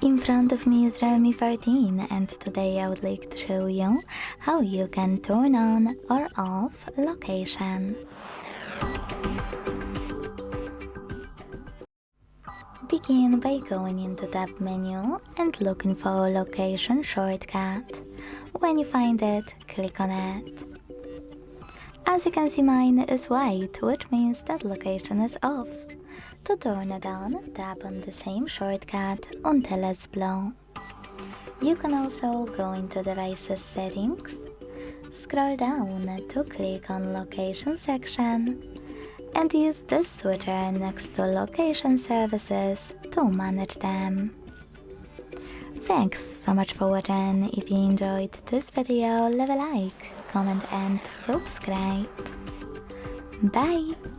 In front of me is REALME 13 and today I would like to show you how you can turn on or off location. Begin by going into tab menu and looking for a location shortcut. When you find it, click on it. As you can see, mine is white, which means that location is off. To turn it on, tap on the same shortcut until it's blue. You can also go into devices settings, scroll down to click on location section, and use this switcher next to location services to manage them. Thanks so much for watching. If you enjoyed this video, leave a like, comment and subscribe. Bye!